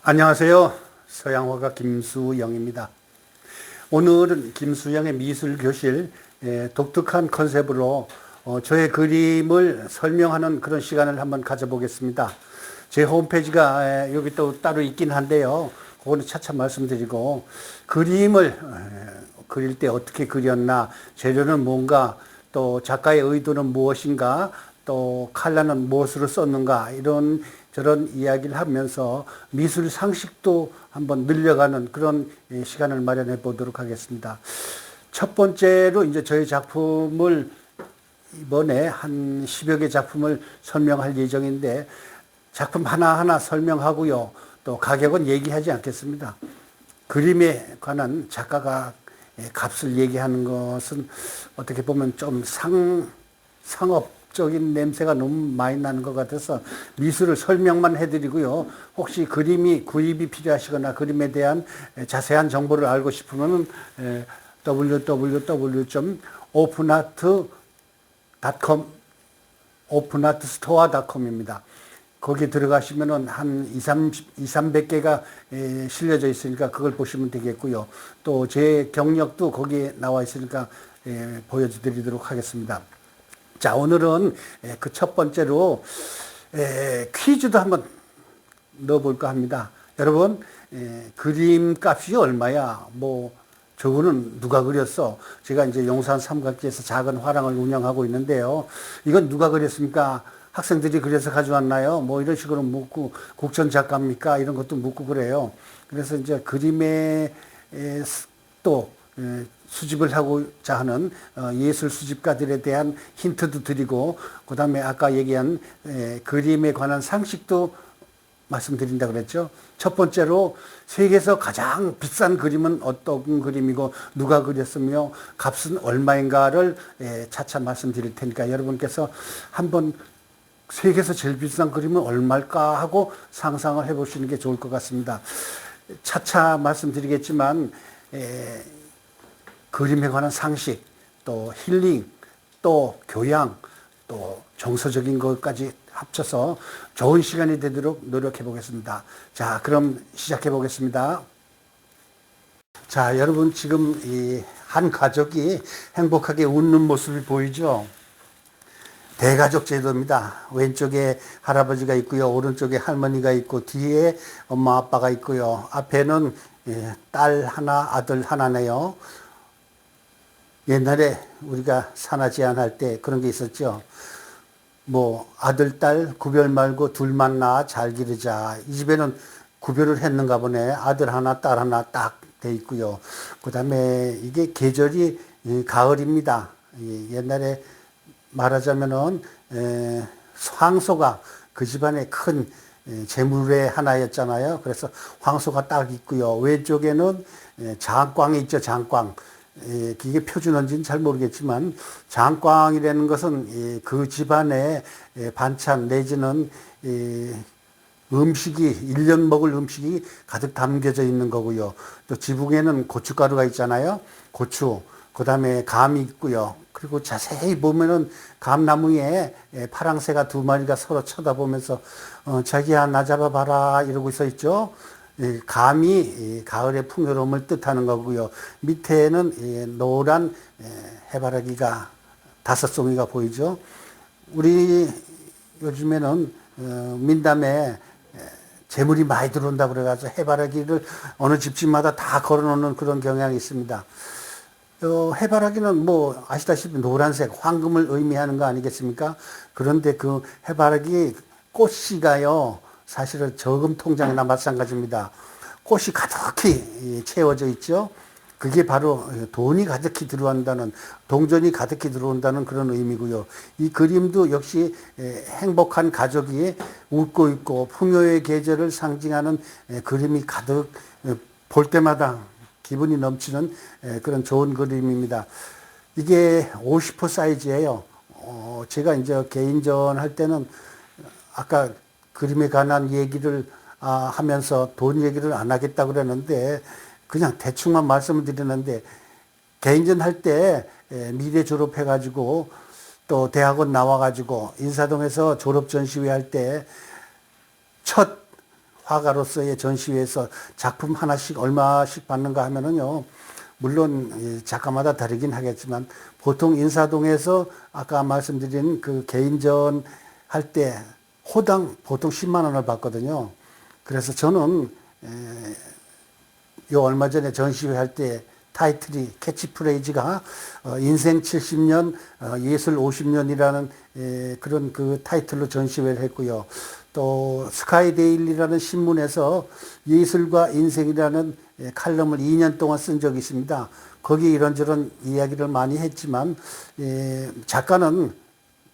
안녕하세요. 서양화가 김수영입니다. 오늘은 김수영의 미술교실 독특한 컨셉으로 저의 그림을 설명하는 그런 시간을 한번 가져보겠습니다. 제 홈페이지가 여기 또 따로 있긴 한데요. 그거는 차차 말씀드리고, 그림을 그릴 때 어떻게 그렸나, 재료는 뭔가, 또 작가의 의도는 무엇인가, 또 컬러는 무엇으로 썼는가, 이런 저런 이야기를 하면서 미술 상식도 한번 늘려가는 그런 시간을 마련해 보도록 하겠습니다. 첫 번째로 이제 저희 작품을 이번에 한 10여 개 작품을 설명할 예정인데, 작품 하나하나 설명하고요. 또 가격은 얘기하지 않겠습니다. 그림에 관한 작가가 값을 얘기하는 것은 어떻게 보면 좀 상업적인 냄새가 너무 많이 나는 것 같아서 미술을 설명만 해드리고요. 혹시 그림이 구입이 필요하시거나 그림에 대한 자세한 정보를 알고 싶으면 www.openartcom openartstore.com입니다. 거기 들어가시면은 한 300개가 실려져 있으니까 그걸 보시면 되겠고요. 또 제 경력도 거기에 나와 있으니까 보여드리도록 하겠습니다. 자, 오늘은 그 첫 번째로 퀴즈도 한번 넣어볼까 합니다. 여러분, 그림 값이 얼마야? 저거는 누가 그렸어? 제가 이제 용산 삼각지에서 작은 화廊을 운영하고 있는데요. 이건 누가 그렸습니까? 학생들이 그래서 가져왔나요? 이런 식으로 묻고, 국전 작가입니까? 이런 것도 묻고 그래요. 그래서 이제 그림에 또 수집을 하고자 하는 예술 수집가들에 대한 힌트도 드리고, 그 다음에 아까 얘기한 그림에 관한 상식도 말씀드린다 그랬죠. 첫 번째로 세계에서 가장 비싼 그림은 어떤 그림이고 누가 그렸으며 값은 얼마인가를 차차 말씀드릴 테니까 여러분께서 한번 세계에서 제일 비싼 그림은 얼마일까 하고 상상을 해보시는 게 좋을 것 같습니다. 차차 말씀드리겠지만 그림에 관한 상식, 또 힐링, 또 교양, 또 정서적인 것까지 합쳐서 좋은 시간이 되도록 노력해 보겠습니다. 자, 그럼 시작해 보겠습니다. 자, 여러분 지금 이 한 가족이 행복하게 웃는 모습이 보이죠? 대가족 제도입니다. 왼쪽에 할아버지가 있고요. 오른쪽에 할머니가 있고 뒤에 엄마 아빠가 있고요. 앞에는 딸 하나 아들 하나네요. 옛날에 우리가 산하 제한할 때 그런 게 있었죠. 아들 딸 구별 말고 둘만 낳아 잘 기르자. 이 집에는 구별을 했는가 보네. 아들 하나 딸 하나 딱 돼 있고요. 그 다음에 이게 계절이 가을입니다. 옛날에 말하자면은 황소가 그 집안의 큰 재물의 하나였잖아요. 그래서 황소가 딱 있고요. 왼쪽에는 장광이 있죠. 장광. 이게 표준어인지는 잘 모르겠지만 장광이라는 것은 그 집안의 반찬 내지는 음식이 1년 먹을 음식이 가득 담겨져 있는 거고요. 또 지붕에는 고춧가루가 있잖아요. 고추. 그 다음에 감이 있고요. 그리고 자세히 보면은 감나무에 파랑새가 2마리가 서로 쳐다보면서 자기야 나 잡아봐라 이러고 있어 있죠. 감이 가을의 풍요로움을 뜻하는 거고요. 밑에는 노란 해바라기가 5송이가 보이죠. 우리 요즘에는 민담에 재물이 많이 들어온다 그래가지고 해바라기를 어느 집집마다 다 걸어놓는 그런 경향이 있습니다. 해바라기는 아시다시피 노란색 황금을 의미하는 거 아니겠습니까? 그런데 그 해바라기 꽃씨가요 사실은 저금 통장이나 마찬가지입니다. 꽃이 가득히 채워져 있죠. 그게 바로 돈이 가득히 들어온다는, 동전이 가득히 들어온다는 그런 의미고요. 이 그림도 역시 행복한 가족이 웃고 있고 풍요의 계절을 상징하는 그림이 가득 볼 때마다 기분이 넘치는 그런 좋은 그림입니다. 이게 50호 사이즈예요. 제가 이제 개인전 할 때는 아까 그림에 관한 얘기를 하면서 돈 얘기를 안 하겠다 그랬는데 그냥 대충만 말씀을 드리는데 개인전 할 때 미대 졸업해가지고 또 대학원 나와가지고 인사동에서 졸업 전시회 할 때 첫 화가로서의 전시회에서 작품 하나씩 얼마씩 받는가 하면은요, 물론 작가마다 다르긴 하겠지만 보통 인사동에서 아까 말씀드린 그 개인전 할 때 호당 보통 10만 원을 받거든요. 그래서 저는 요 얼마 전에 전시회 할 때 타이틀이 캐치프레이즈가 인생 70년 예술 50년이라는 그런 그 타이틀로 전시회를 했고요. 또 스카이데일리라는 신문에서 예술과 인생이라는 칼럼을 2년 동안 쓴 적이 있습니다. 거기 이런저런 이야기를 많이 했지만 작가는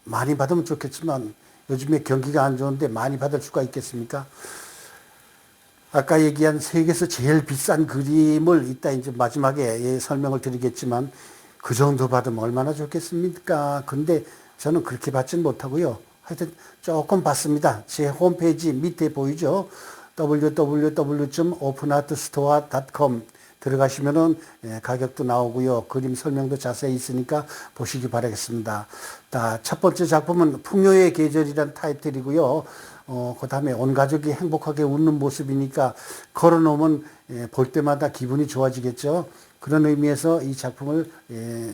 많이 받으면 좋겠지만 요즘에 경기가 안 좋은데 많이 받을 수가 있겠습니까? 아까 얘기한 세계에서 제일 비싼 그림을 이따 이제 마지막에 설명을 드리겠지만 그 정도 받으면 얼마나 좋겠습니까? 근데 저는 그렇게 받지는 못하고요. 하여튼 조금 받습니다. 제 홈페이지 밑에 보이죠? www.openartstore.com 들어가시면은 가격도 나오고요. 그림 설명도 자세히 있으니까 보시기 바라겠습니다. 첫 번째 작품은 풍요의 계절이란 타이틀이고요. 그 다음에 온 가족이 행복하게 웃는 모습이니까 걸어놓으면 볼 때마다 기분이 좋아지겠죠. 그런 의미에서 이 작품을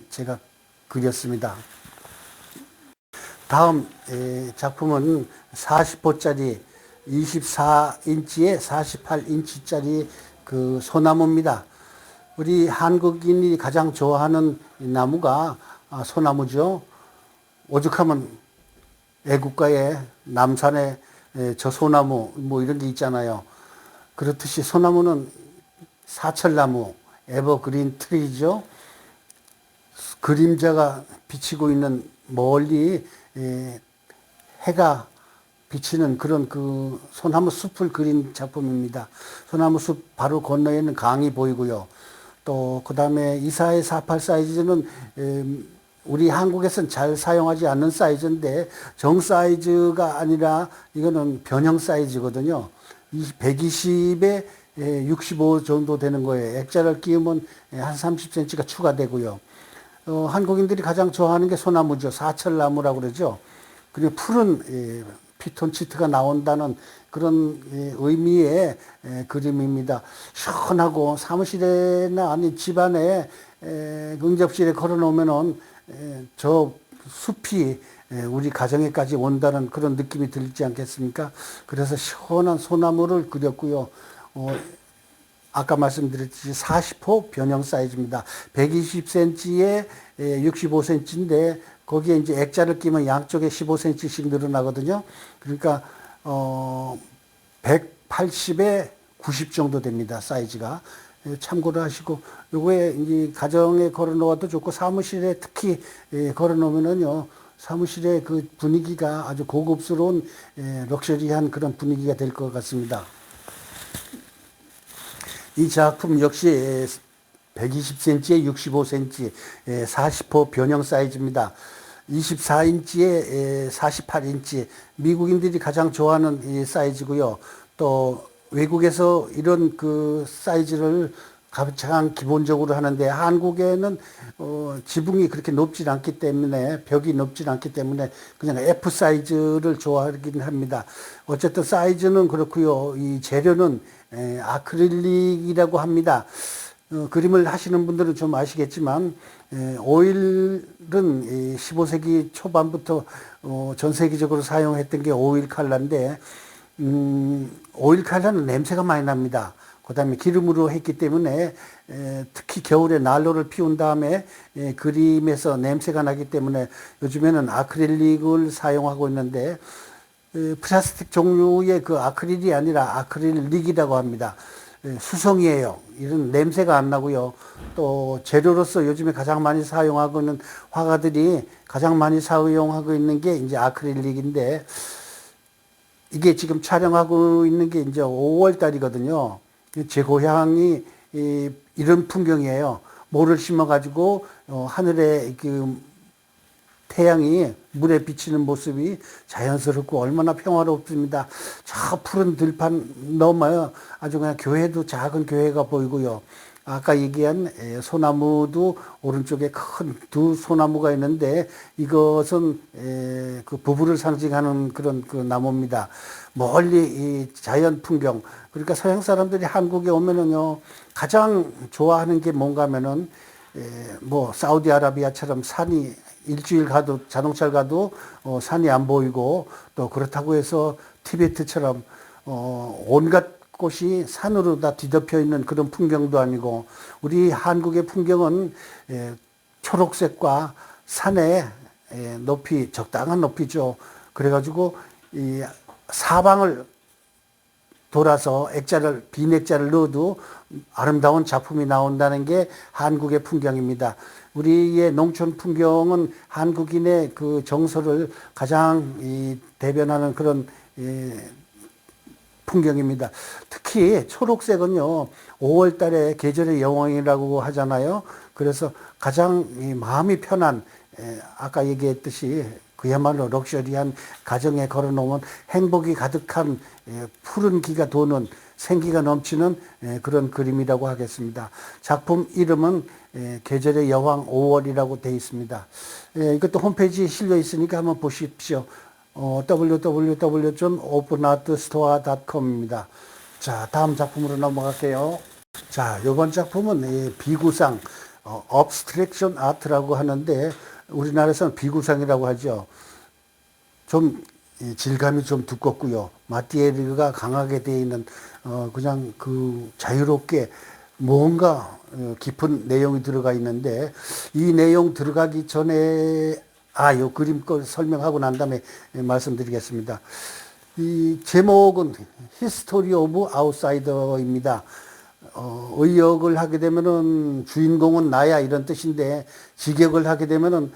제가 그렸습니다. 다음 작품은 40호짜리 24인치에 48인치짜리 그 소나무입니다. 우리 한국인이 가장 좋아하는 나무가 소나무죠. 오죽하면 애국가에 남산에 저 소나무 뭐 이런 게 있잖아요. 그렇듯이 소나무는 사철나무, 에버그린 트리죠. 그림자가 비치고 있는 멀리 해가 비치는 그런 그 소나무 숲을 그린 작품입니다. 소나무 숲 바로 건너에는 강이 보이고요. 또 그 다음에 24의 48 사이즈는 우리 한국에서는 잘 사용하지 않는 사이즈인데 정 사이즈가 아니라 이거는 변형 사이즈거든요. 120에 65 정도 되는 거예요. 액자를 끼우면 한 30cm가 추가되고요. 한국인들이 가장 좋아하는 게 소나무죠. 사철나무라고 그러죠. 그리고 푸른 피톤치트가 나온다는 그런 의미의 그림입니다. 시원하고 사무실에나 아니 집안에 응접실에 걸어놓으면은 저 숲이 우리 가정에까지 온다는 그런 느낌이 들지 않겠습니까? 그래서 시원한 소나무를 그렸고요. 아까 말씀드렸듯이 40호 변형 사이즈입니다. 120cm에 65cm인데 거기에 이제 액자를 끼면 양쪽에 15cm씩 늘어나거든요. 그러니까 180에 90 정도 됩니다. 사이즈가. 참고를 하시고 요거에 이제 가정에 걸어 놓아도 좋고 사무실에 특히 걸어 놓으면은요. 사무실의 그 분위기가 아주 고급스러운 럭셔리한 그런 분위기가 될 것 같습니다. 이 작품 역시 120cm에 65cm 40호 변형 사이즈입니다. 24인치에 48인치 미국인들이 가장 좋아하는 이 사이즈고요. 또 외국에서 이런 그 사이즈를 가장 기본적으로 하는데 한국에는 지붕이 그렇게 높지 않기 때문에 벽이 높지 않기 때문에 그냥 F 사이즈를 좋아하긴 합니다. 어쨌든 사이즈는 그렇고요. 이 재료는 아크릴릭이라고 합니다. 그림을 하시는 분들은 좀 아시겠지만 오일은 15세기 초반부터 전 세계적으로 사용했던 게 오일 칼라인데 오일 칼라는 냄새가 많이 납니다. 그 다음에 기름으로 했기 때문에 특히 겨울에 난로를 피운 다음에 그림에서 냄새가 나기 때문에 요즘에는 아크릴릭을 사용하고 있는데 플라스틱 종류의 그 아크릴이 아니라 아크릴릭이라고 합니다. 수성이에요. 이런 냄새가 안 나고요. 또 재료로서 요즘에 가장 많이 사용하고 있는 화가들이 가장 많이 사용하고 있는 게 이제 아크릴릭인데 이게 지금 촬영하고 있는 게 이제 5월 달이거든요. 제 고향이 이런 풍경이에요. 모를 심어가지고 하늘에 그 태양이 물에 비치는 모습이 자연스럽고 얼마나 평화롭습니다. 저 푸른 들판 넘어요. 아주 그냥 교회도 작은 교회가 보이고요. 아까 얘기한 소나무도 오른쪽에 큰 두 소나무가 있는데 이것은 그 부부를 상징하는 그런 그 나무입니다. 멀리 이 자연 풍경, 그러니까 서양 사람들이 한국에 오면은요 가장 좋아하는 게 뭔가 하면은 뭐 사우디아라비아처럼 산이 일주일 가도 자동차를 가도 산이 안 보이고, 또 그렇다고 해서 티베트처럼 온갖 곳이 산으로 다 뒤덮여 있는 그런 풍경도 아니고, 우리 한국의 풍경은 초록색과 산의 높이 적당한 높이죠. 그래가지고 이 사방을 돌아서 비넥자를 넣어도 아름다운 작품이 나온다는 게 한국의 풍경입니다. 우리의 농촌 풍경은 한국인의 그 정서를 가장 대변하는 그런 풍경입니다. 특히 초록색은요, 5월 달에 계절의 여왕이라고 하잖아요. 그래서 가장 마음이 편한, 아까 얘기했듯이 그야말로 럭셔리한 가정에 걸어놓으면 행복이 가득한 푸른 기가 도는 생기가 넘치는 그런 그림이라고 하겠습니다. 작품 이름은 계절의 여왕 5월이라고 되어 있습니다. 이것도 홈페이지에 실려 있으니까 한번 보십시오. www.openartstore.com입니다. 자, 다음 작품으로 넘어갈게요. 자, 이번 작품은 비구상, Abstraction Art라고 하는데 우리나라에서는 비구상이라고 하죠. 좀 질감이 좀 두껍고요. 마티에리가 강하게 되어 있는 그냥 그 자유롭게 뭔가 깊은 내용이 들어가 있는데, 이 내용 들어가기 전에 요 그림 거 설명하고 난 다음에 말씀드리겠습니다. 이 제목은 History of Outsider입니다. 의역을 하게 되면은 주인공은 나야 이런 뜻인데, 직역을 하게 되면은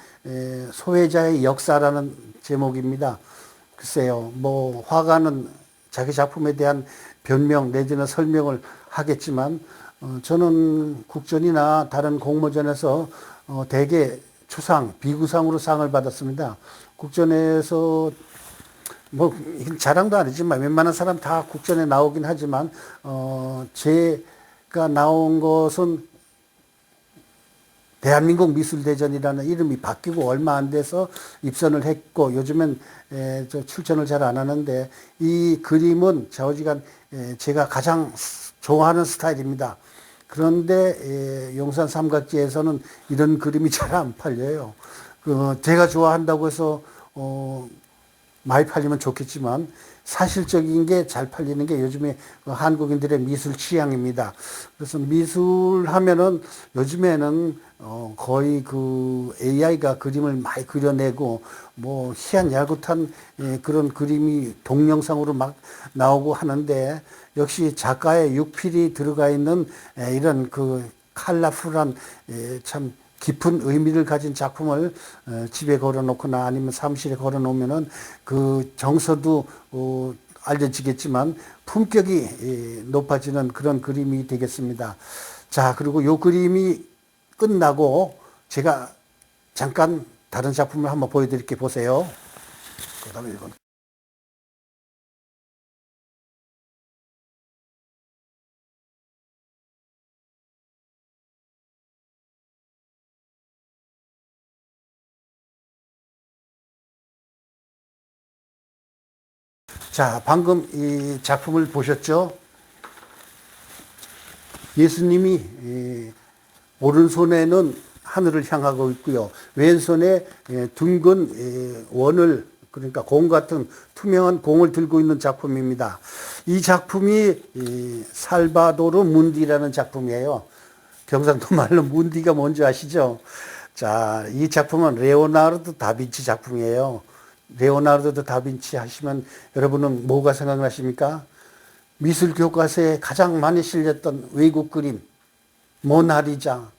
소외자의 역사라는 제목입니다. 글쎄요, 뭐 화가는 자기 작품에 대한 변명 내지는 설명을 하겠지만, 저는 국전이나 다른 공모전에서 대개 초상, 비구상으로 상을 받았습니다. 국전에서 뭐 자랑도 아니지만 웬만한 사람 다 국전에 나오긴 하지만 제가 나온 것은 대한민국 미술대전이라는 이름이 바뀌고 얼마 안 돼서 입선을 했고, 요즘엔 출전을 잘 안 하는데, 이 그림은 좌우지간 제가 가장 좋아하는 스타일입니다. 그런데 용산 삼각지에서는 이런 그림이 잘 안 팔려요. 제가 좋아한다고 해서 많이 팔리면 좋겠지만 사실적인 게 잘 팔리는 게 요즘에 한국인들의 미술 취향입니다. 그래서 미술 하면은 요즘에는 거의 그 AI가 그림을 많이 그려내고 뭐 희한얄궂한 그런 그림이 동영상으로 막 나오고 하는데, 역시 작가의 육필이 들어가 있는 이런 그 컬러풀한 참 깊은 의미를 가진 작품을 집에 걸어놓거나 아니면 사무실에 걸어놓으면은 그 정서도 알려지겠지만 품격이 높아지는 그런 그림이 되겠습니다. 자, 그리고 요 그림이 끝나고 제가 잠깐 다른 작품을 한번 보여드릴게 보세요. 그다음에 이건. 자, 방금 이 작품을 보셨죠? 예수님이 오른손에는 하늘을 향하고 있고요. 왼손에 둥근 원을, 그러니까 공 같은 투명한 공을 들고 있는 작품입니다. 이 작품이 살바도르 문디라는 작품이에요. 경상도 말로 문디가 뭔지 아시죠? 자, 이 작품은 레오나르도 다빈치 작품이에요. 레오나르도 다빈치 하시면 여러분은 뭐가 생각나십니까? 미술 교과서에 가장 많이 실렸던 외국 그림, 모나리자,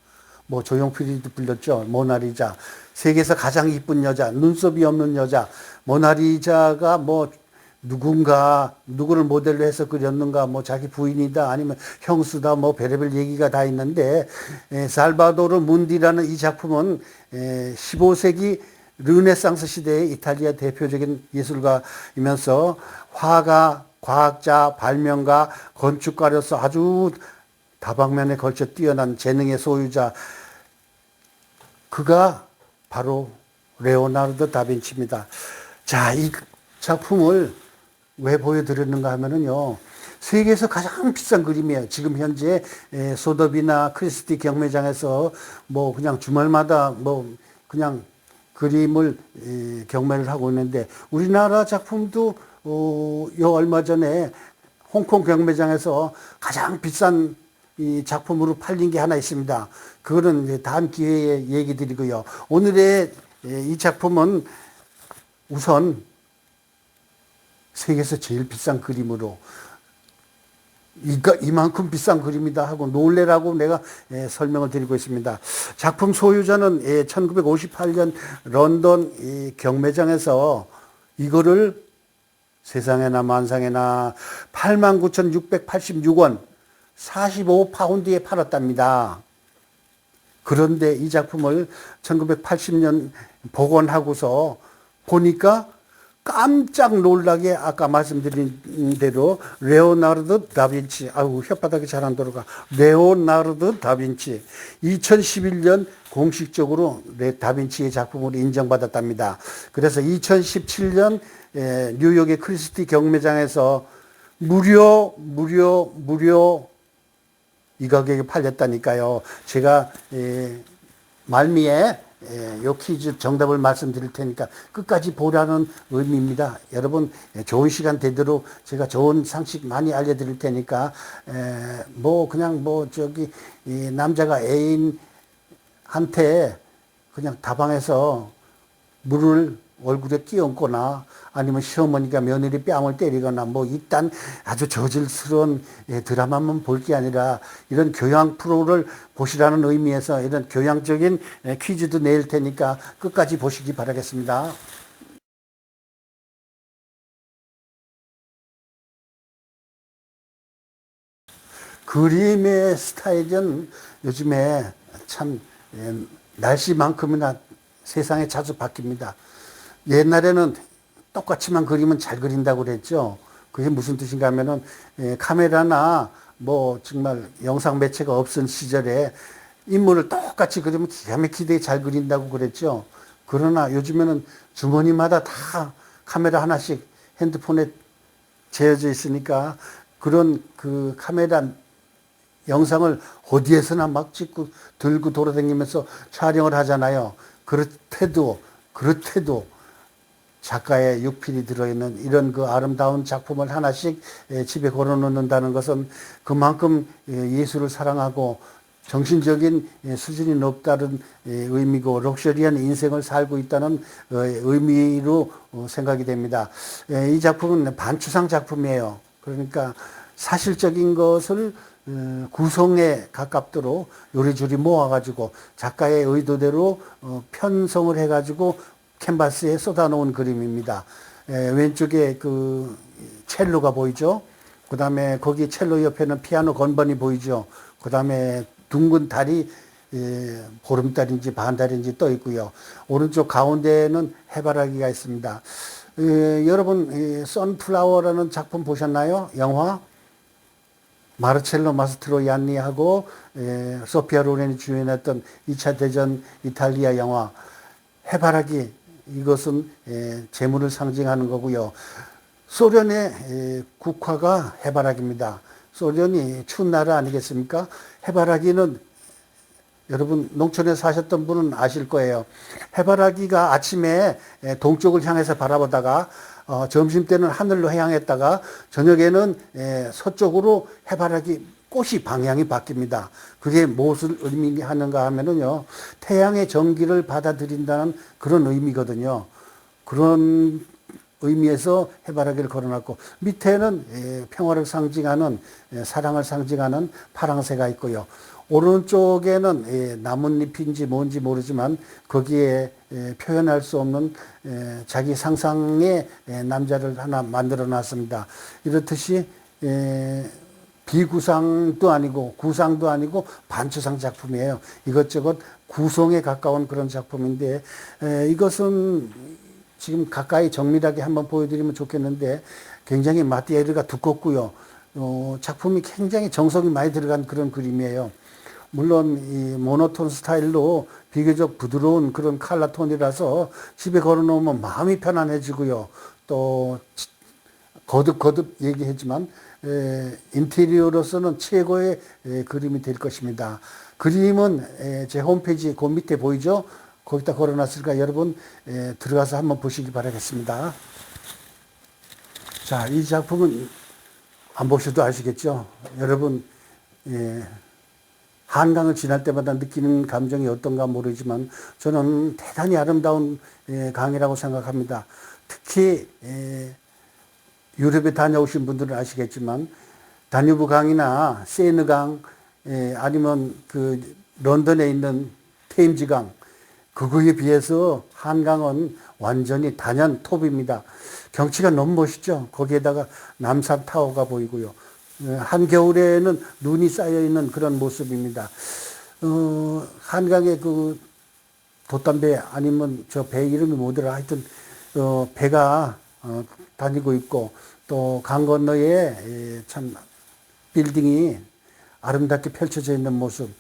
뭐 조용필이도 불렸죠. 모나리자. 세계에서 가장 이쁜 여자, 눈썹이 없는 여자. 모나리자가 뭐 누구를 모델로 해서 그렸는가, 뭐 자기 부인이다, 아니면 형수다, 뭐 별의별 얘기가 다 있는데, 살바도르 문디라는 이 작품은 15세기 르네상스 시대의 이탈리아 대표적인 예술가이면서 화가, 과학자, 발명가, 건축가로서 아주 다방면에 걸쳐 뛰어난 재능의 소유자, 그가 바로 레오나르도 다빈치입니다. 자, 이 작품을 왜 보여드렸는가 하면은요, 세계에서 가장 비싼 그림이에요. 지금 현재 소더비나 크리스티 경매장에서 뭐 그냥 주말마다 뭐 그냥 그림을 경매를 하고 있는데, 우리나라 작품도 요 얼마 전에 홍콩 경매장에서 가장 비싼 이 작품으로 팔린 게 하나 있습니다. 그거는 이제 다음 기회에 얘기 드리고요. 오늘의 이 작품은 우선 세계에서 제일 비싼 그림으로, 이만큼 비싼 그림이다 하고 놀래라고 내가 설명을 드리고 있습니다. 작품 소유자는 1958년 런던 경매장에서 이거를 세상에나 만상에나 89,686원 45파운드에 팔았답니다. 그런데 이 작품을 1980년 복원하고서 보니까 깜짝 놀라게 아까 말씀드린 대로 레오나르도 다빈치, 아우 혓바닥이 잘 안 돌아가, 레오나르도 다빈치 2011년 공식적으로 다빈치의 작품으로 인정받았답니다. 그래서 2017년 뉴욕의 크리스티 경매장에서 무려 이 가격에 팔렸다니까요. 제가 말미에 요 퀴즈 정답을 말씀드릴 테니까 끝까지 보라는 의미입니다. 여러분 좋은 시간 되도록 제가 좋은 상식 많이 알려드릴 테니까 뭐 그냥 뭐 저기 이 남자가 애인한테 그냥 다방에서 물을 얼굴에 끼얹거나 아니면 시어머니가 며느리 뺨을 때리거나 뭐 일단 아주 저질스러운 드라마만 볼 게 아니라 이런 교양 프로를 보시라는 의미에서 이런 교양적인 퀴즈도 낼 테니까 끝까지 보시기 바라겠습니다. 그림의 스타일은 요즘에 참 날씨만큼이나 세상에 자주 바뀝니다. 옛날에는 똑같이만 그리면 잘 그린다고 그랬죠. 그게 무슨 뜻인가 하면은 카메라나 뭐 정말 영상 매체가 없은 시절에 인물을 똑같이 그리면 기가 막히게 잘 그린다고 그랬죠. 그러나 요즘에는 주머니마다 다 카메라 하나씩 핸드폰에 재어져 있으니까 그런 그 카메라 영상을 어디에서나 막 찍고 들고 돌아다니면서 촬영을 하잖아요. 그렇대도 작가의 육필이 들어있는 이런 그 아름다운 작품을 하나씩 집에 걸어놓는다는 것은 그만큼 예술을 사랑하고 정신적인 수준이 높다는 의미고 럭셔리한 인생을 살고 있다는 의미로 생각이 됩니다. 이 작품은 반추상 작품이에요. 그러니까 사실적인 것을 구성에 가깝도록 요리조리 모아가지고 작가의 의도대로 편성을 해가지고 캔버스에 쏟아놓은 그림입니다. 왼쪽에 그 첼로가 보이죠. 그 다음에 거기 첼로 옆에는 피아노 건반이 보이죠. 그 다음에 둥근 달이 보름달인지 반달인지 떠 있고요. 오른쪽 가운데는 해바라기가 있습니다. 여러분 선플라워라는 작품 보셨나요? 영화? 마르첼로 마스트로이안니하고 소피아 로렌이 주연했던 2차 대전 이탈리아 영화 해바라기, 이것은 재물을 상징하는 거고요. 소련의 국화가 해바라기입니다. 소련이 추운 나라 아니겠습니까? 해바라기는 여러분 농촌에 사셨던 분은 아실 거예요. 해바라기가 아침에 동쪽을 향해서 바라보다가 점심때는 하늘로 향했다가 저녁에는 서쪽으로 해바라기 꽃이 방향이 바뀝니다. 그게 무엇을 의미하는가 하면은요, 태양의 전기를 받아들인다는 그런 의미거든요. 그런 의미에서 해바라기를 걸어놨고, 밑에는 평화를 상징하는, 사랑을 상징하는 파랑새가 있고요. 오른쪽에는 나뭇잎인지 뭔지 모르지만 거기에 표현할 수 없는 자기 상상의 남자를 하나 만들어 놨습니다. 이렇듯이 비구상도 아니고 구상도 아니고 반추상 작품이에요. 이것저것 구성에 가까운 그런 작품인데 이것은 지금 가까이 정밀하게 한번 보여드리면 좋겠는데 굉장히 마테리얼가 두껍고요. 작품이 굉장히 정성이 많이 들어간 그런 그림이에요. 물론 이 모노톤 스타일로 비교적 부드러운 그런 컬러 톤이라서 집에 걸어놓으면 마음이 편안해지고요. 또 거듭 얘기했지만 인테리어로서는 최고의 그림이 될 것입니다. 그림은 제 홈페이지 그 밑에 보이죠? 거기다 걸어놨으니까 여러분 들어가서 한번 보시기 바라겠습니다. 자, 이 작품은 안 보셔도 아시겠죠? 여러분 한강을 지날 때마다 느끼는 감정이 어떤가 모르지만 저는 대단히 아름다운 강이라고 생각합니다. 특히 유럽에 다녀오신 분들은 아시겠지만 다뉴브 강이나 세이느 강 아니면 그 런던에 있는 테임즈 강 그거에 비해서 한강은 완전히 단연 톱입니다. 경치가 너무 멋있죠. 거기에다가 남산 타워가 보이고요. 한겨울에는 눈이 쌓여 있는 그런 모습입니다. 한강에 그 돛담배 아니면 저 배 이름이 뭐더라 하여튼 배가 다니고 있고 또 강 건너에 참 빌딩이 아름답게 펼쳐져 있는 모습.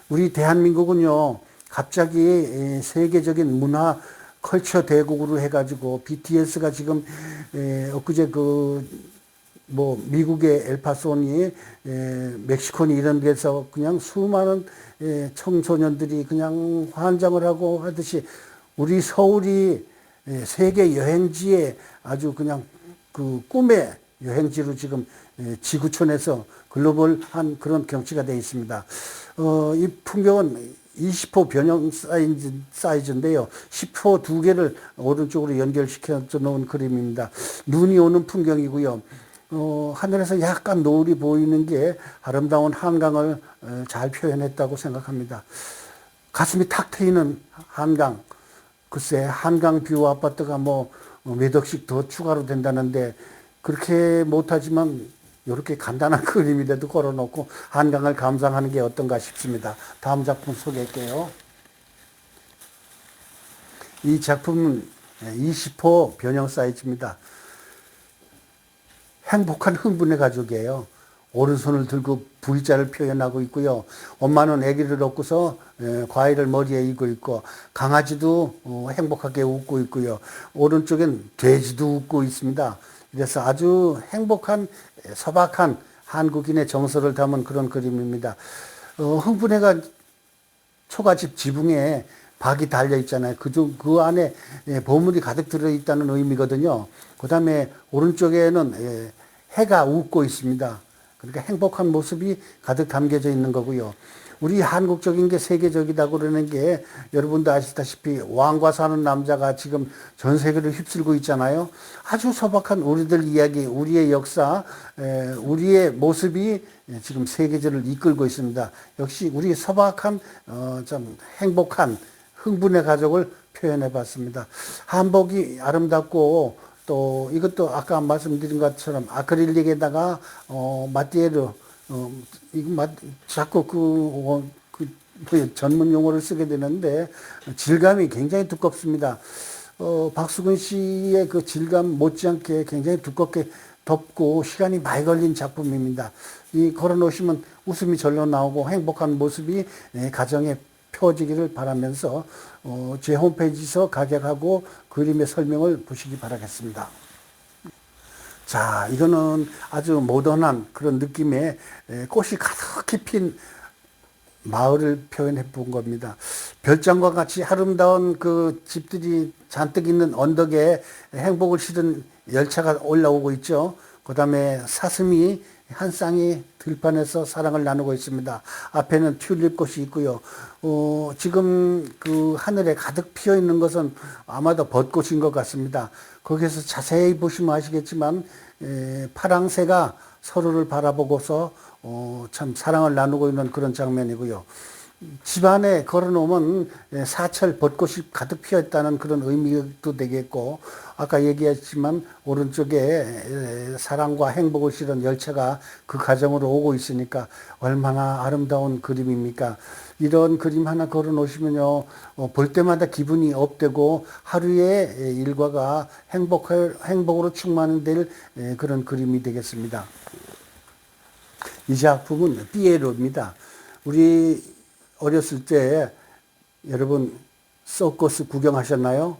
우리 대한민국은요 갑자기 세계적인 문화 컬처 대국으로 해가지고 BTS가 지금 엊그제 뭐 미국의 엘파소니, 멕시코니 이런 데서 그냥 수많은 청소년들이 그냥 환장을 하고 하듯이 우리 서울이 세계 여행지에 아주 그냥 그 꿈의 여행지로 지금 지구촌에서 글로벌한 그런 경치가 되어 있습니다. 이 풍경은 20호 변형 사이즈인데요. 10호 두 개를 오른쪽으로 연결시켜 놓은 그림입니다. 눈이 오는 풍경이고요. 하늘에서 약간 노을이 보이는 게 아름다운 한강을 잘 표현했다고 생각합니다. 가슴이 탁 트이는 한강. 글쎄 한강 뷰 아파트가 뭐 몇 억씩 더 추가로 된다는데 그렇게 못하지만 이렇게 간단한 그림이라도 걸어놓고 한강을 감상하는 게 어떤가 싶습니다. 다음 작품 소개할게요. 이 작품은 20호 변형 사이즈입니다. 행복한 흥분의 가족이에요. 오른손을 들고 V자를 표현하고 있고요. 엄마는 아기를 얻고서 과일을 머리에 이고 있고 강아지도 행복하게 웃고 있고요. 오른쪽엔 돼지도 웃고 있습니다. 그래서 아주 행복한 소박한 한국인의 정서를 담은 그런 그림입니다. 흥분해가 초가집 지붕에 박이 달려 있잖아요. 그 안에 보물이 가득 들어 있다는 의미거든요. 그 다음에 오른쪽에는 해가 웃고 있습니다. 그러니까 행복한 모습이 가득 담겨져 있는 거고요. 우리 한국적인 게 세계적이다 그러는 게 여러분도 아시다시피 왕과 사는 남자가 지금 전 세계를 휩쓸고 있잖아요. 아주 소박한 우리들 이야기, 우리의 역사, 우리의 모습이 지금 세계를 이끌고 있습니다. 역시 우리 소박한 좀 행복한 흥분의 가족을 표현해 봤습니다. 한복이 아름답고 또 이것도 아까 말씀드린 것처럼 아크릴릭에다가 마띠에르 이거 자꾸 전문 용어를 쓰게 되는데 질감이 굉장히 두껍습니다. 박수근 씨의 그 질감 못지않게 굉장히 두껍게 덮고 시간이 많이 걸린 작품입니다. 이 걸어놓으시면 웃음이 절로 나오고 행복한 모습이 가정에 펴지기를 바라면서 제 홈페이지에서 가격하고 그림의 설명을 보시기 바라겠습니다. 자, 이거는 아주 모던한 그런 느낌의 꽃이 가득히 핀 마을을 표현해 본 겁니다. 별장과 같이 아름다운 그 집들이 잔뜩 있는 언덕에 행복을 실은 열차가 올라오고 있죠. 그 다음에 사슴이 한 쌍이 들판에서 사랑을 나누고 있습니다. 앞에는 튤립꽃이 있고요. 지금 그 하늘에 가득 피어 있는 것은 아마도 벚꽃인 것 같습니다. 거기에서 자세히 보시면 아시겠지만 파랑새가 서로를 바라보고서 참 사랑을 나누고 있는 그런 장면이고요. 집안에 걸어놓으면 사철 벚꽃이 가득 피어있다는 그런 의미도 되겠고 아까 얘기했지만 오른쪽에 사랑과 행복을 실은 열차가 그 가정으로 오고 있으니까 얼마나 아름다운 그림입니까? 이런 그림 하나 걸어 놓으시면요 볼 때마다 기분이 업되고 하루의 일과가 행복으로 충만될 그런 그림이 되겠습니다. 이 작품은 피에로입니다. 우리 어렸을 때 여러분 서커스 구경하셨나요?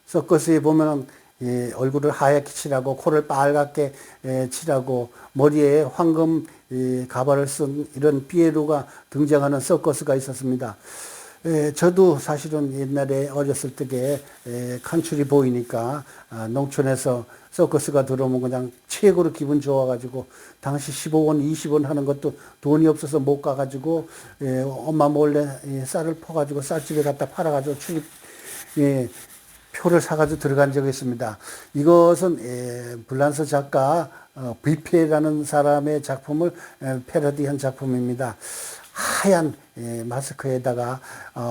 서커스에 보면은 얼굴을 하얗게 칠하고 코를 빨갛게 칠하고 머리에 황금 가발을 쓴 이런 피에로가 등장하는 서커스가 있었습니다. 저도 사실은 옛날에 어렸을 적에 칸츄리 보이니까 농촌에서 서커스가 들어오면 그냥 최고로 기분 좋아가지고 당시 15원, 20원 하는 것도 돈이 없어서 못 가가지고 엄마 몰래 쌀을 퍼가지고 쌀집에 갖다 팔아가지고 출입 표를 사가지고 들어간 적이 있습니다. 이것은 불란서 작가 비페라는 사람의 작품을 패러디한 작품입니다. 하얀 마스크에다가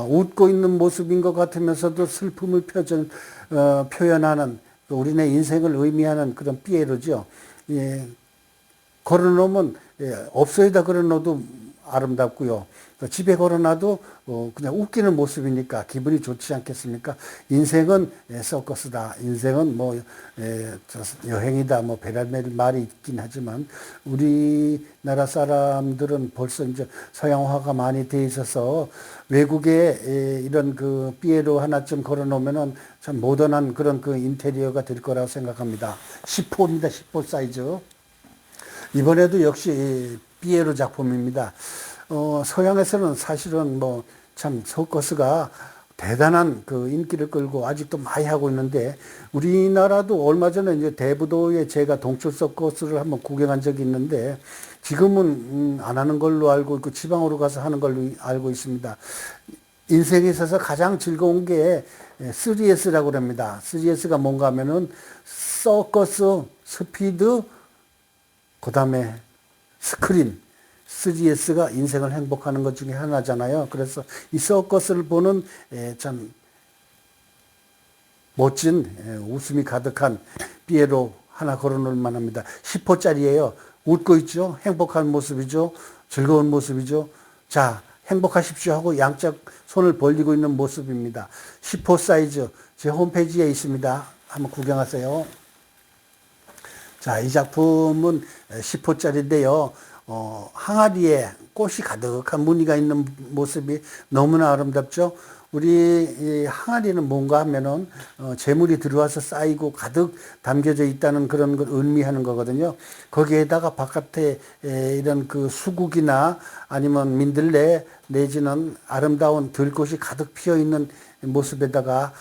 웃고 있는 모습인 것 같으면서도 슬픔을 표현하는 우리네 인생을 의미하는 그런 피에로죠. 걸어놓으면 업소에다 걸어놓어도 아름답고요. 집에 걸어놔도 그냥 웃기는 모습이니까 기분이 좋지 않겠습니까? 인생은 서커스다. 인생은 뭐 여행이다. 뭐 배랄 말이 있긴 하지만 우리나라 사람들은 벌써 이제 서양화가 많이 돼 있어서 외국에 이런 그 피에로 하나쯤 걸어놓으면은 참 모던한 그런 그 인테리어가 될 거라고 생각합니다. 10호입니다. 10호 사이즈. 이번에도 역시 피에로 작품입니다. 서양에서는 사실은 뭐 참 서커스가 대단한 그 인기를 끌고 아직도 많이 하고 있는데 우리나라도 얼마 전에 이제 대부도에 제가 동출 서커스를 한번 구경한 적이 있는데 지금은 안 하는 걸로 알고 있고 지방으로 가서 하는 걸로 알고 있습니다. 인생에 있어서 가장 즐거운 게 3S라고 합니다. 3S가 뭔가 하면은 서커스, 스피드, 그 다음에 스크린, 3S가 인생을 행복하는 것 중에 하나잖아요. 그래서 이 서커스를 보는 참 멋진 웃음이 가득한 피에로 하나 걸어놓을 만합니다. 10호짜리예요. 웃고 있죠. 행복한 모습이죠. 즐거운 모습이죠. 자, 행복하십시오 하고 양쪽 손을 벌리고 있는 모습입니다. 10호 사이즈 제 홈페이지에 있습니다. 한번 구경하세요. 자, 이 작품은 10호짜리인데요. 항아리에 꽃이 가득한 무늬가 있는 모습이 너무나 아름답죠. 우리 항아리는 뭔가 하면은 재물이 들어와서 쌓이고 가득 담겨져 있다는 그런 걸 의미하는 거거든요. 거기에다가 바깥에 이런 그 수국이나 아니면 민들레 내지는 아름다운 들꽃이 가득 피어 있는 모습에다가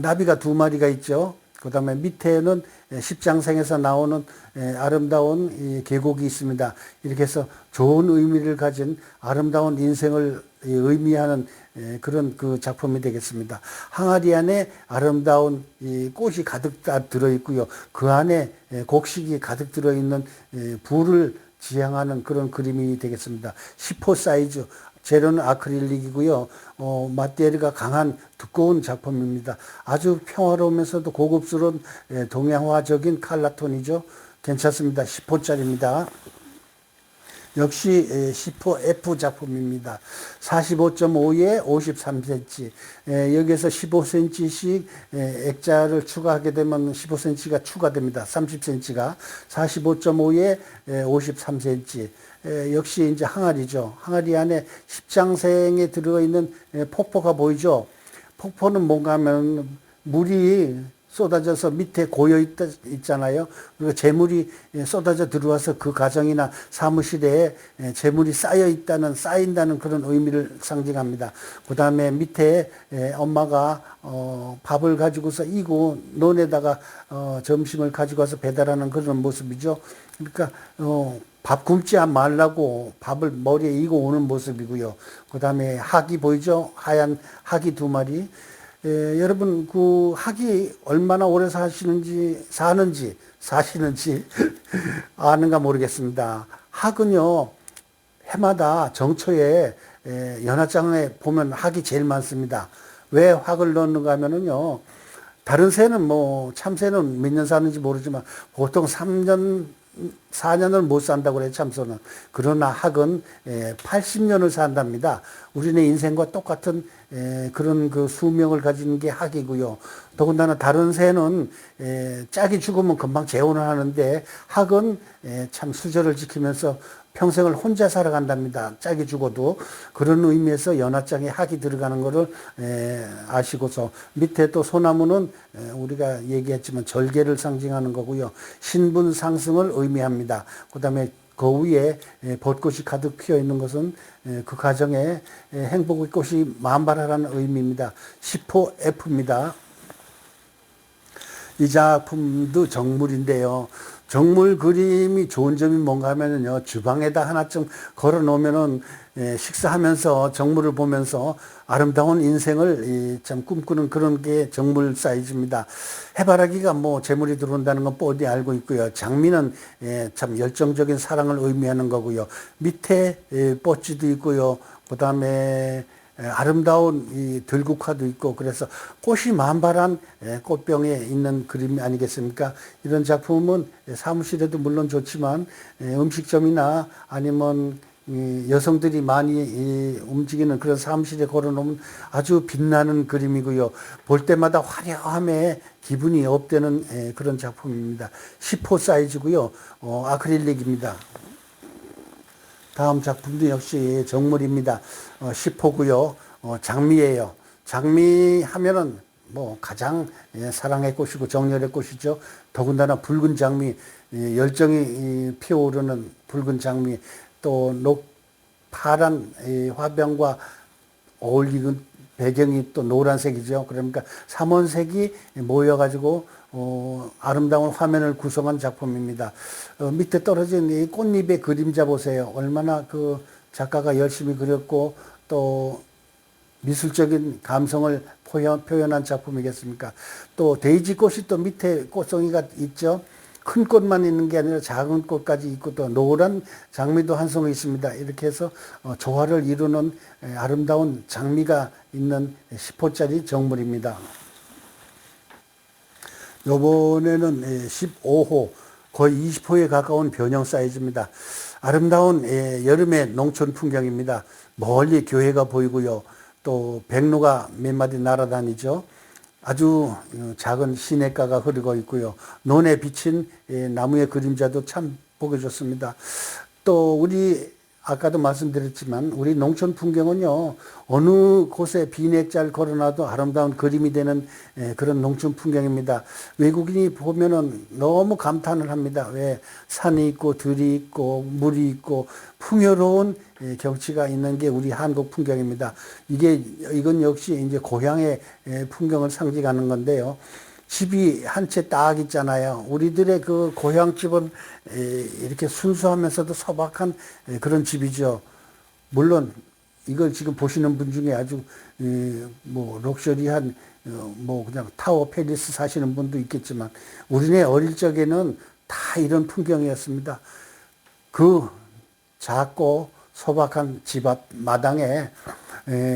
나비가 2마리가 있죠. 그 다음에 밑에는 십장생에서 나오는 아름다운 이 계곡이 있습니다. 이렇게 해서 좋은 의미를 가진 아름다운 인생을 의미하는 그런 그 작품이 되겠습니다. 항아리 안에 아름다운 이 꽃이 가득 다 들어있고요. 그 안에 곡식이 가득 들어있는 불을 지향하는 그런 그림이 되겠습니다. 10호 사이즈. 재료는 아크릴릭이고요. 마테리가 강한 두꺼운 작품입니다. 아주 평화로우면서도 고급스러운 동양화적인 칼라톤이죠. 괜찮습니다. 10호짜리입니다. 역시 10호 F 작품입니다. 45.5에 53cm. 여기에서 15cm씩 액자를 추가하게 되면 15cm가 추가됩니다. 30cm가 45.5에 53cm. 역시 이제 항아리죠. 항아리 안에 십장생에 들어있는 폭포가 보이죠. 폭포는 뭔가 하면 물이 쏟아져서 밑에 있잖아요. 그리고 재물이 쏟아져 들어와서 그 가정이나 사무실에 재물이 쌓인다는 그런 의미를 상징합니다. 그 다음에 밑에 엄마가 밥을 가지고서 이고 논에다가 점심을 가지고 와서 배달하는 그런 모습이죠. 그러니까 밥 굶지 말라고 밥을 머리에 이고 오는 모습이고요. 그 다음에 학이 보이죠? 하얀 학이 2마리. 여러분 그 학이 얼마나 오래 사시는지 아는가 모르겠습니다. 학은요 해마다 정초에 연화장에 보면 학이 제일 많습니다. 왜 학을 넣는가 하면은요 다른 새는 뭐 참새는 몇 년 사는지 모르지만 보통 3년 4년을 못 산다고 그래요, 참새는. 그러나 학은 80년을 산답니다. 우리네 인생과 똑같은 그런 그 수명을 가진 게 학이고요. 더군다나 다른 새는 짝이 죽으면 금방 재혼을 하는데 학은 참 수절을 지키면서 평생을 혼자 살아간답니다. 짝이 죽어도. 그런 의미에서 연화장에 학이 들어가는 거를 아시고서, 밑에 또 소나무는 우리가 얘기했지만 절개를 상징하는 거고요. 신분 상승을 의미합니다. 그 다음에 그 위에 벚꽃이 가득 피어 있는 것은 그 가정에 행복의 꽃이 만발하라는 의미입니다. 10호 F입니다. 이 작품도 정물인데요. 정물 그림이 좋은 점이 뭔가 하면요, 주방에다 하나쯤 걸어 놓으면은 식사하면서 정물을 보면서 아름다운 인생을 참 꿈꾸는 그런 게 정물 사이즈입니다. 해바라기가 뭐 재물이 들어온다는 건 뻔히 알고 있고요. 장미는 참 열정적인 사랑을 의미하는 거고요. 밑에 뻗지도 있고요. 그 다음에 아름다운 이 들국화도 있고, 그래서 꽃이 만발한 꽃병에 있는 그림이 아니겠습니까? 이런 작품은 사무실에도 물론 좋지만 음식점이나 아니면 여성들이 많이 움직이는 그런 사무실에 걸어놓으면 아주 빛나는 그림이고요. 볼 때마다 화려함에 기분이 업되는 그런 작품입니다. 10호 사이즈고요. 아크릴릭입니다. 다음 작품도 역시 정물입니다. 10호고요. 장미예요. 장미 하면은 뭐 가장 사랑의 꽃이고 정열의 꽃이죠. 더군다나 붉은 장미, 열정이 피어오르는 붉은 장미, 또 파란 화병과 어울리는 배경이 또 노란색이죠. 그러니까 삼원색이 모여가지고 아름다운 화면을 구성한 작품입니다. 밑에 떨어진 이 꽃잎의 그림자 보세요. 얼마나 그 작가가 열심히 그렸고 또 미술적인 감성을 표현한 작품이겠습니까? 또 데이지 꽃이 또 밑에 꽃송이가 있죠. 큰 꽃만 있는 게 아니라 작은 꽃까지 있고 또 노란 장미도 한 송이 있습니다. 이렇게 해서 조화를 이루는 아름다운 장미가 있는 10호짜리 정물입니다. 요번에는 15호, 거의 20호에 가까운 변형 사이즈입니다. 아름다운 여름의 농촌 풍경입니다. 멀리 교회가 보이고요. 또 백로가 몇 마디 날아다니죠. 아주 작은 시냇가가 흐르고 있고요. 논에 비친 나무의 그림자도 참 보기 좋습니다. 또 우리 아까도 말씀드렸지만 우리 농촌 풍경은요, 어느 곳에 비넥잘 걸어놔도 아름다운 그림이 되는 그런 농촌 풍경입니다. 외국인이 보면은 너무 감탄을 합니다. 왜 산이 있고 들이 있고 물이 있고 풍요로운 경치가 있는 게 우리 한국 풍경입니다. 이건 역시 이제 고향의 풍경을 상징하는 건데요. 집이 한 채 딱 있잖아요. 우리들의 그 고향집은 이렇게 순수하면서도 소박한 그런 집이죠. 물론 이걸 지금 보시는 분 중에 아주 뭐 럭셔리한 뭐 그냥 타워 팰리스 사시는 분도 있겠지만 우리네 어릴 적에는 다 이런 풍경이었습니다. 그 작고 소박한 집 앞 마당에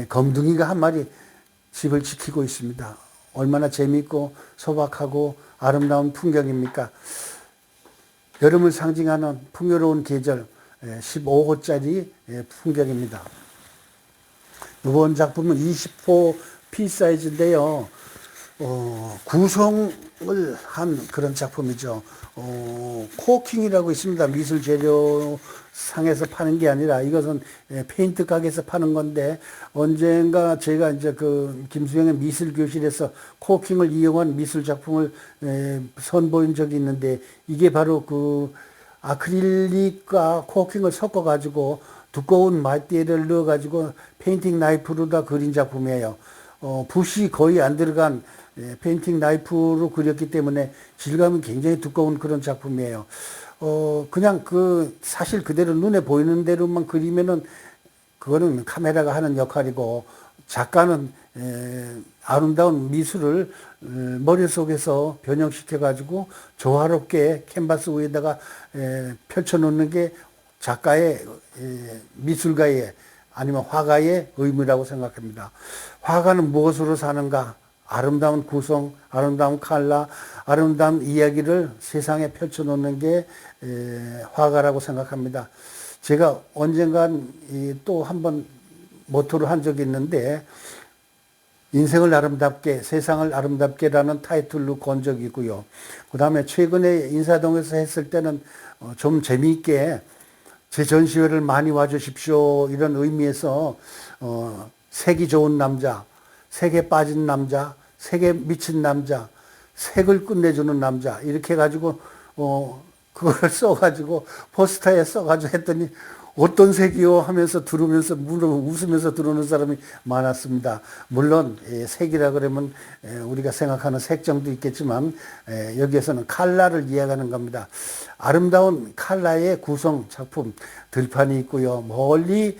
검둥이가 한 마리 집을 지키고 있습니다. 얼마나 재미있고 소박하고 아름다운 풍경입니까? 여름을 상징하는 풍요로운 계절 15호짜리 풍경입니다. 이번 작품은 20호 P 사이즈인데요. 구성을 한 그런 작품이죠. 코킹이라고 있습니다. 미술 재료 상에서 파는 게 아니라 이것은 페인트 가게에서 파는 건데, 언젠가 제가 이제 그 김수영의 미술 교실에서 코킹을 이용한 미술 작품을 선보인 적이 있는데, 이게 바로 그 아크릴릭과 코킹을 섞어 가지고 두꺼운 마띠를 넣어 가지고 페인팅 나이프로다 그린 작품이에요. 붓이 거의 안 들어간 페인팅 나이프로 그렸기 때문에 질감이 굉장히 두꺼운 그런 작품이에요. 그냥 사실 그대로 눈에 보이는 대로만 그리면은 그거는 카메라가 하는 역할이고, 작가는 아름다운 미술을 머릿속에서 변형시켜 가지고 조화롭게 캔버스 위에다가 펼쳐 놓는 게 작가의 미술가의 아니면 화가의 의무라고 생각합니다. 화가는 무엇으로 사는가? 아름다운 구성, 아름다운 컬러, 아름다운 이야기를 세상에 펼쳐놓는 게 화가라고 생각합니다. 제가 언젠간 또 한번 모토로 한 적이 있는데, 인생을 아름답게, 세상을 아름답게라는 타이틀로 건 적이 있고요. 그 다음에 최근에 인사동에서 했을 때는 좀 재미있게 제 전시회를 많이 와주십시오. 이런 의미에서 색이 좋은 남자, 색에 빠진 남자, 색에 미친 남자, 색을 끝내주는 남자 이렇게 해가지고 그걸 써가지고 포스터에 써가지고 했더니 어떤 색이요 하면서 들으면서 웃으면서 들어오는 사람이 많았습니다. 물론 색이라 그러면 우리가 생각하는 색정도 있겠지만 여기에서는 컬러를 이해하는 겁니다. 아름다운 컬러의 구성 작품 들판이 있고요. 멀리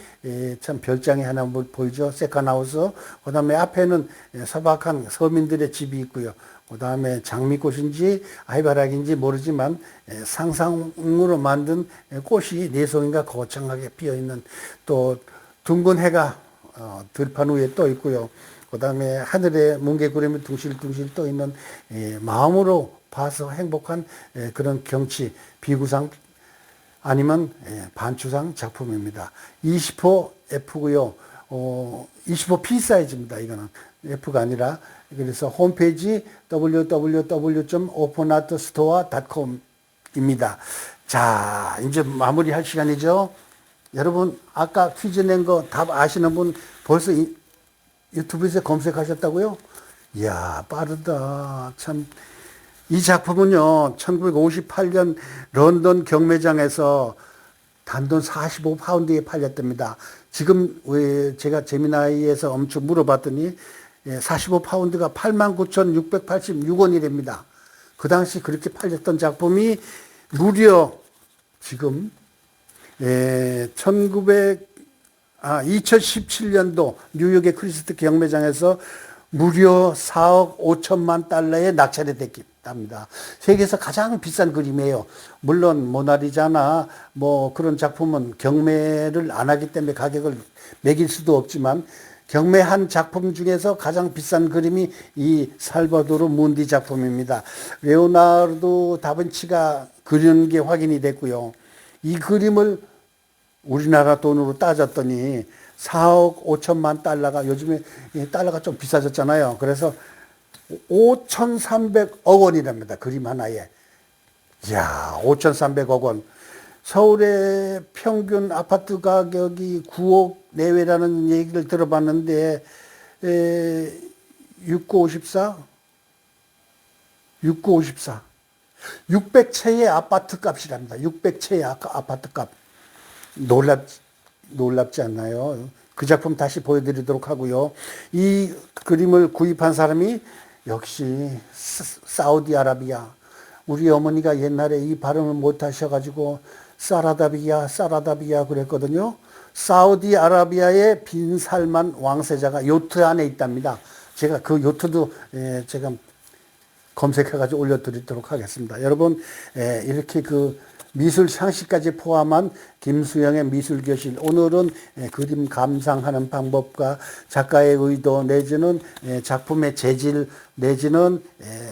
참 별장이 하나 보이죠. 세컨하우스. 그 다음에 앞에는 소박한 서민들의 집이 있고요. 그 다음에 장미꽃인지 아이바락인지 모르지만 상상으로 만든 꽃이 네 송이가 거창하게 피어있는 또 둥근 해가 들판 위에 떠 있고요. 그 다음에 하늘에 뭉게구름이 둥실둥실 떠 있는 마음으로 봐서 행복한 그런 경치 비구상 아니면 반추상 작품입니다. 20호 F고요. 25P 사이즈입니다. 이거는 F가 아니라. 그래서 홈페이지 www.openartstore.com입니다. 자, 이제 마무리할 시간이죠. 여러분 아까 퀴즈 낸 거 답 아시는 분 벌써 유튜브에서 검색하셨다고요? 이야, 빠르다. 참. 이 작품은요, 1958년 런던 경매장에서 단돈 45파운드에 팔렸답니다. 지금 왜 제가 재미나이에서 엄청 물어봤더니 45파운드가 89,686원이랍니다. 그 당시 그렇게 팔렸던 작품이 무려 지금 2017년도 뉴욕의 크리스트 경매장에서 무려 4억 5천만 달러에 낙찰이 됐답니다. 세계에서 가장 비싼 그림이에요. 물론 모나리자나 뭐 그런 작품은 경매를 안 하기 때문에 가격을 매길 수도 없지만 경매한 작품 중에서 가장 비싼 그림이 이 살바도르 문디 작품입니다. 레오나르도 다빈치가 그리는 게 확인이 됐고요. 이 그림을 우리나라 돈으로 따졌더니 4억 5천만 달러가 요즘에 달러가 좀 비싸졌잖아요. 그래서 5,300억 원이랍니다. 그림 하나에. 이야, 5,300억 원. 서울의 평균 아파트 가격이 9억 내외라는 얘기를 들어봤는데 6954? 6954. 600채의 아파트 값이랍니다. 600채의 아파트 값. 놀랍지 않나요? 그 작품 다시 보여드리도록 하고요. 이 그림을 구입한 사람이 역시 사우디아라비아. 우리 어머니가 옛날에 이 발음을 못 하셔가지고 사라다비아 그랬거든요. 사우디아라비아의 빈살만 왕세자가 요트 안에 있답니다. 제가 그 요트도 제가 검색해가지고 올려드리도록 하겠습니다. 여러분 이렇게 그 미술 상식까지 포함한 김수영의 미술교실. 오늘은 그림 감상하는 방법과 작가의 의도 내지는 작품의 재질 내지는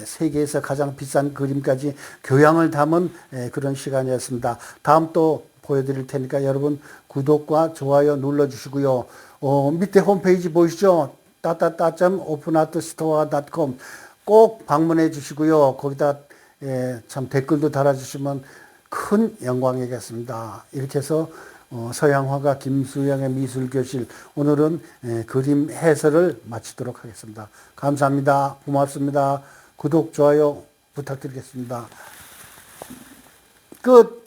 세계에서 가장 비싼 그림까지 교양을 담은 그런 시간이었습니다. 다음 또 보여드릴 테니까 여러분 구독과 좋아요 눌러주시고요. 밑에 홈페이지 보이시죠? openartstore.com 꼭 방문해 주시고요. 거기다 참 댓글도 달아주시면 큰 영광이겠습니다. 이렇게 해서 서양화가 김수영의 미술교실 오늘은 그림 해설을 마치도록 하겠습니다. 감사합니다. 고맙습니다. 구독, 좋아요 부탁드리겠습니다. 끝.